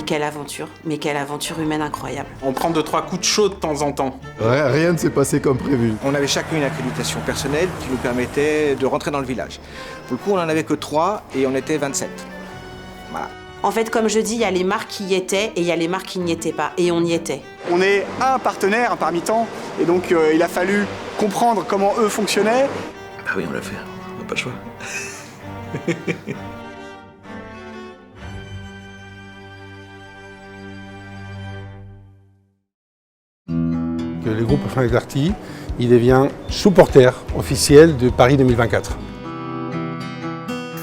quelle aventure humaine incroyable. On prend 2-3 coups de chaud de temps en temps. Ouais, rien ne s'est passé comme prévu. On avait chacun une accréditation personnelle qui nous permettait de rentrer dans le village. Pour le coup, on n'en avait que 3 et on était 27. Voilà. En fait, comme je dis, il y a les marques qui y étaient et il y a les marques qui n'y étaient pas. Et on y était. On est un partenaire parmi tant, et donc il a fallu comprendre comment eux fonctionnaient. Ah oui, on l'a fait, on n'a pas le choix. Le groupe Franck Darty, il devient supporter officiel de Paris 2024.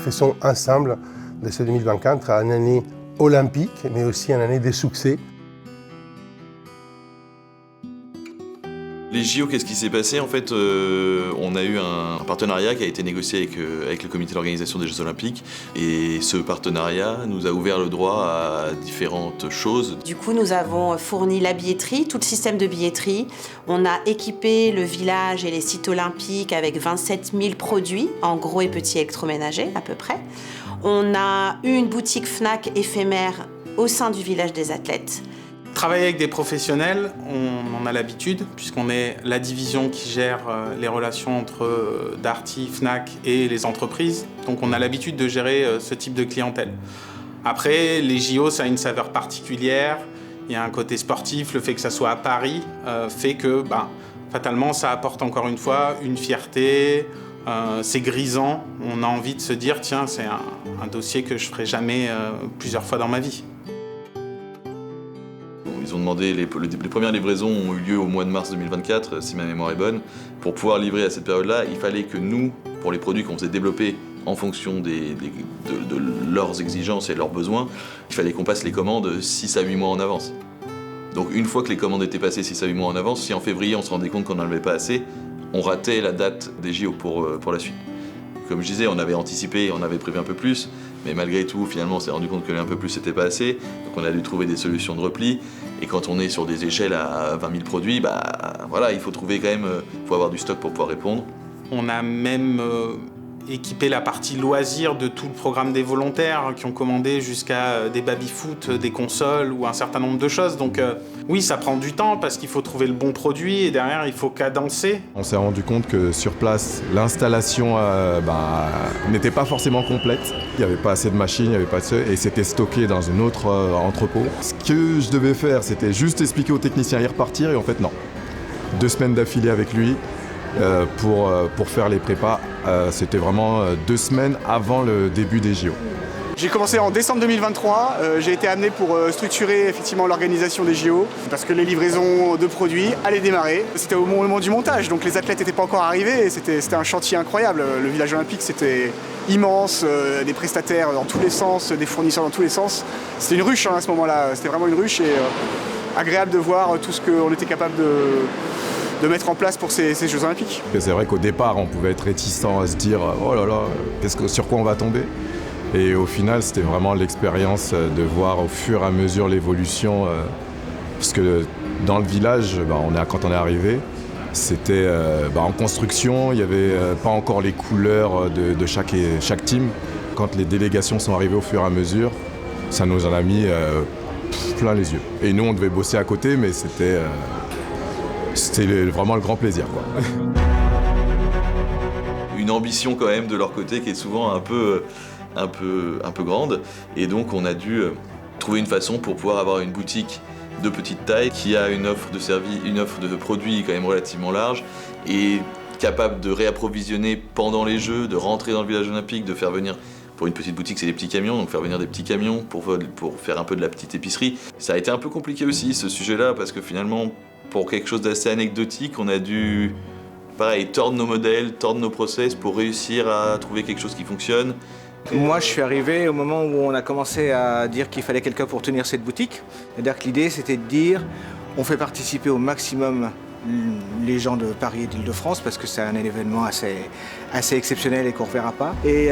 Faisons ensemble de ce 2024 une année olympique, mais aussi une année de succès. Les JO, qu'est-ce qui s'est passé? En fait, on a eu un partenariat qui a été négocié avec le comité d'organisation des Jeux Olympiques. Et ce partenariat nous a ouvert le droit à différentes choses. Du coup, nous avons fourni la billetterie, tout le système de billetterie. On a équipé le village et les sites olympiques avec 27 000 produits, en gros et petits électroménagers à peu près. On a eu une boutique Fnac éphémère au sein du village des athlètes. Travailler avec des professionnels, on en a l'habitude, puisqu'on est la division qui gère les relations entre Darty, Fnac et les entreprises. Donc on a l'habitude de gérer ce type de clientèle. Après, les JO, ça a une saveur particulière. Il y a un côté sportif, le fait que ça soit à Paris fait que, fatalement, ça apporte encore une fois une fierté. C'est grisant. On a envie de se dire, tiens, c'est un dossier que je ferai jamais plusieurs fois dans ma vie. Ils ont demandé, les premières livraisons ont eu lieu au mois de mars 2024, si ma mémoire est bonne. Pour pouvoir livrer à cette période-là, il fallait que nous, pour les produits qu'on faisait développer en fonction de leurs exigences et leurs besoins, il fallait qu'on passe les commandes 6 à 8 mois en avance. Donc une fois que les commandes étaient passées 6 à 8 mois en avance, si en février on se rendait compte qu'on n'en avait pas assez, on ratait la date des JO pour la suite. Comme je disais, on avait anticipé, on avait prévu un peu plus, mais malgré tout, finalement, on s'est rendu compte que un peu plus, c'était pas assez. Donc on a dû trouver des solutions de repli. Et quand on est sur des échelles à 20 000 produits, voilà, il faut trouver quand même, faut avoir du stock pour pouvoir répondre. On a même équipé la partie loisirs de tout le programme des volontaires qui ont commandé jusqu'à des baby-foot, des consoles ou un certain nombre de choses. Donc oui, ça prend du temps parce qu'il faut trouver le bon produit et derrière, il faut cadencer. On s'est rendu compte que sur place, l'installation n'était pas forcément complète. Il n'y avait pas assez de machines, il n'y avait pas et c'était stocké dans un autre entrepôt. Ce que je devais faire, c'était juste expliquer aux techniciens et repartir et en fait non. 2 semaines d'affilée avec lui. Pour faire les prépas, c'était vraiment 2 semaines avant le début des JO. J'ai commencé en décembre 2023, j'ai été amené pour structurer effectivement l'organisation des JO parce que les livraisons de produits allaient démarrer. C'était au moment du montage, donc les athlètes n'étaient pas encore arrivés et c'était un chantier incroyable. Le village olympique c'était immense, des prestataires dans tous les sens, des fournisseurs dans tous les sens. C'était une ruche à ce moment-là, c'était vraiment une ruche et agréable de voir tout ce qu'on était capable de mettre en place pour ces Jeux Olympiques. C'est vrai qu'au départ, on pouvait être réticent à se dire « Oh là là, sur quoi on va tomber ?» Et au final, c'était vraiment l'expérience de voir au fur et à mesure l'évolution. Parce que dans le village, quand on est arrivé, c'était en construction, il n'y avait pas encore les couleurs de chaque team. Quand les délégations sont arrivées au fur et à mesure, ça nous en a mis plein les yeux. Et nous, on devait bosser à côté, mais c'était vraiment le grand plaisir, quoi. Une ambition quand même de leur côté qui est souvent un peu grande. Et donc on a dû trouver une façon pour pouvoir avoir une boutique de petite taille qui a une offre de produits quand même relativement large et capable de réapprovisionner pendant les Jeux, de rentrer dans le village olympique, de faire venir. Pour une petite boutique, c'est des petits camions, donc faire venir des petits camions pour faire un peu de la petite épicerie. Ça a été un peu compliqué aussi, ce sujet-là, parce que finalement, pour quelque chose d'assez anecdotique, on a dû, tordre nos modèles, tordre nos process pour réussir à trouver quelque chose qui fonctionne. Moi, je suis arrivé au moment où on a commencé à dire qu'il fallait quelqu'un pour tenir cette boutique. C'est-à-dire que l'idée, c'était de dire, on fait participer au maximum les gens de Paris et d'Île-de-France parce que c'est un événement assez exceptionnel et qu'on ne reverra pas. Et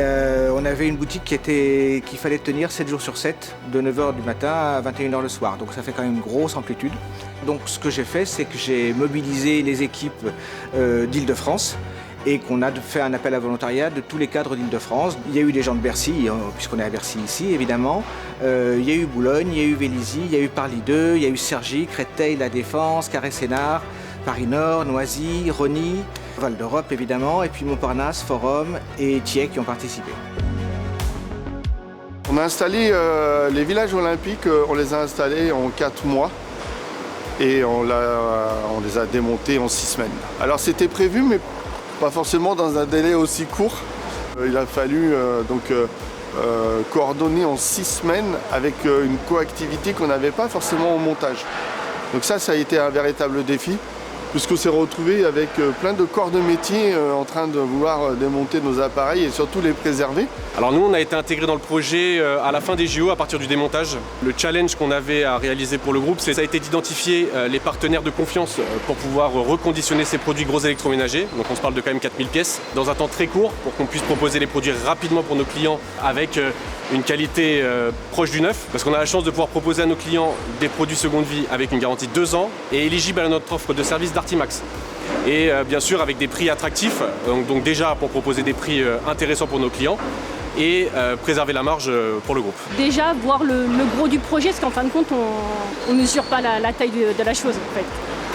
on avait une boutique qu'il fallait tenir 7 jours sur 7, de 9h du matin à 21h le soir. Donc ça fait quand même une grosse amplitude. Donc ce que j'ai fait, c'est que j'ai mobilisé les équipes d'Île-de-France et qu'on a fait un appel à volontariat de tous les cadres d'Île-de-France. Il y a eu des gens de Bercy, puisqu'on est à Bercy ici évidemment, il y a eu Boulogne, il y a eu Vélizy, il y a eu Parly 2, il y a eu Cergy, Créteil, La Défense, Carré-Sénard, Paris-Nord, Noisy, Rosny, Val d'Europe évidemment, et puis Montparnasse, Forum et Thiais qui ont participé. On a installé les villages olympiques, on les a installés en 4 mois et on les a démontés en 6 semaines. Alors c'était prévu mais pas forcément dans un délai aussi court. Il a fallu coordonner en 6 semaines avec une coactivité qu'on n'avait pas forcément au montage. Donc ça a été un véritable défi, puisqu'on s'est retrouvé avec plein de corps de métier en train de vouloir démonter nos appareils et surtout les préserver. Alors nous, on a été intégrés dans le projet à la fin des JO à partir du démontage. Le challenge qu'on avait à réaliser pour le groupe, ça a été d'identifier les partenaires de confiance pour pouvoir reconditionner ces produits gros électroménagers. Donc on se parle de quand même 4000 pièces dans un temps très court pour qu'on puisse proposer les produits rapidement pour nos clients avec une qualité proche du neuf, parce qu'on a la chance de pouvoir proposer à nos clients des produits seconde vie avec une garantie de 2 ans et éligible à notre offre de service d'Artimax. Et bien sûr avec des prix attractifs, donc déjà pour proposer des prix intéressants pour nos clients et préserver la marge pour le groupe. Déjà voir le gros du projet, parce qu'en fin de compte on ne mesure pas la taille de la chose en fait.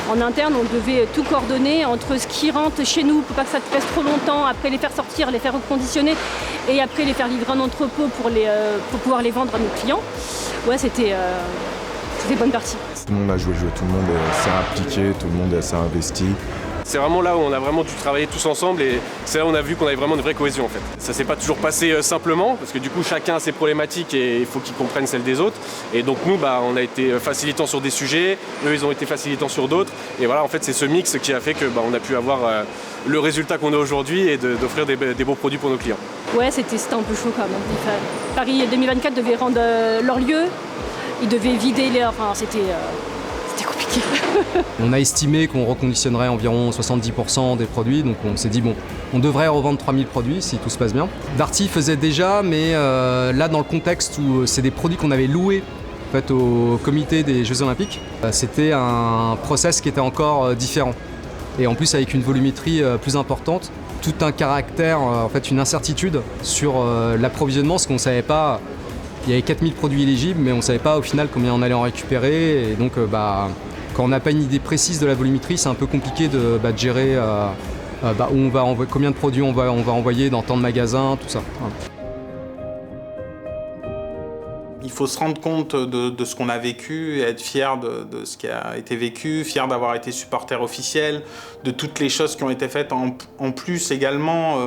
En interne, on devait tout coordonner entre ce qui rentre chez nous pour pas que ça reste trop longtemps, après les faire sortir, les faire reconditionner et après les faire livrer en entrepôt pour pouvoir les vendre à nos clients. Ouais, c'était bonne partie. Tout le monde a joué le jeu, tout le monde s'est impliqué, tout le monde s'est investi. C'est vraiment là où on a vraiment dû travailler tous ensemble et c'est là où on a vu qu'on avait vraiment une vraie cohésion en fait. Ça s'est pas toujours passé simplement parce que du coup chacun a ses problématiques et il faut qu'ils comprennent celles des autres. Et donc nous on a été facilitants sur des sujets, eux ils ont été facilitants sur d'autres. Et voilà en fait c'est ce mix qui a fait que on a pu avoir le résultat qu'on a aujourd'hui et d'offrir des beaux produits pour nos clients. Ouais c'était un peu chaud quand même. Paris 2024 devait rendre leur lieu, ils devaient vider c'était compliqué. On a estimé qu'on reconditionnerait environ 70% des produits, donc on s'est dit bon, on devrait revendre 3000 produits si tout se passe bien. Darty faisait déjà, mais là dans le contexte où c'est des produits qu'on avait loués en fait, au comité des Jeux Olympiques, c'était un process qui était encore différent. Et en plus avec une volumétrie plus importante, tout un caractère, en fait une incertitude sur l'approvisionnement, parce qu'on ne savait pas. Il y avait 4000 produits éligibles, mais on ne savait pas au final combien on allait en récupérer. Et donc, quand on n'a pas une idée précise de la volumétrie, c'est un peu compliqué de gérer où on va combien de produits on va envoyer dans tant de magasins, tout ça. Voilà. Il faut se rendre compte de ce qu'on a vécu et être fier de ce qui a été vécu, fier d'avoir été supporter officiel, de toutes les choses qui ont été faites. En plus également,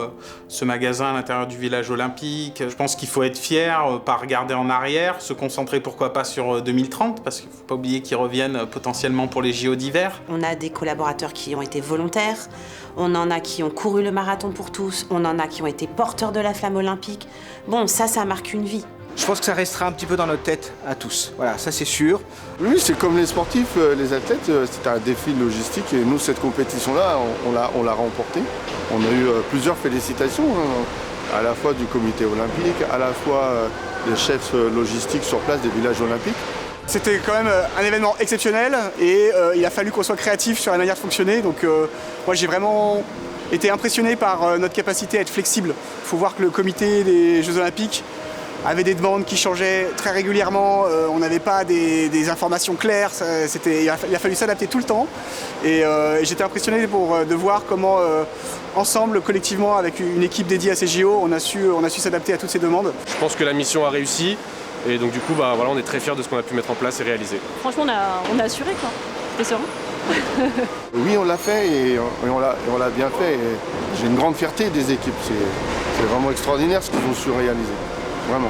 ce magasin à l'intérieur du village olympique. Je pense qu'il faut être fier, pas regarder en arrière, se concentrer pourquoi pas sur 2030, parce qu'il ne faut pas oublier qu'ils reviennent potentiellement pour les JO d'hiver. On a des collaborateurs qui ont été volontaires, on en a qui ont couru le marathon pour tous, on en a qui ont été porteurs de la flamme olympique. Bon, ça marque une vie. Je pense que ça restera un petit peu dans notre tête à tous. Voilà, ça c'est sûr. Oui, c'est comme les sportifs, les athlètes, c'était un défi logistique et nous, cette compétition-là, on l'a remportée. On a eu plusieurs félicitations, à la fois du comité olympique, à la fois des chefs logistiques sur place des villages olympiques. C'était quand même un événement exceptionnel et il a fallu qu'on soit créatif sur la manière de fonctionner. Donc moi j'ai vraiment été impressionné par notre capacité à être flexible. Il faut voir que le comité des Jeux Olympiques avait des demandes qui changeaient très régulièrement, on n'avait pas des informations claires, il a fallu s'adapter tout le temps et j'étais impressionné de voir comment ensemble, collectivement, avec une équipe dédiée à ces JO, on a su s'adapter à toutes ces demandes. Je pense que la mission a réussi et donc du coup voilà, on est très fiers de ce qu'on a pu mettre en place et réaliser. Franchement on a assuré quoi, c'était serein. Oui on l'a fait et on l'a bien fait et j'ai une grande fierté des équipes, c'est vraiment extraordinaire ce qu'ils ont su réaliser. Vraiment.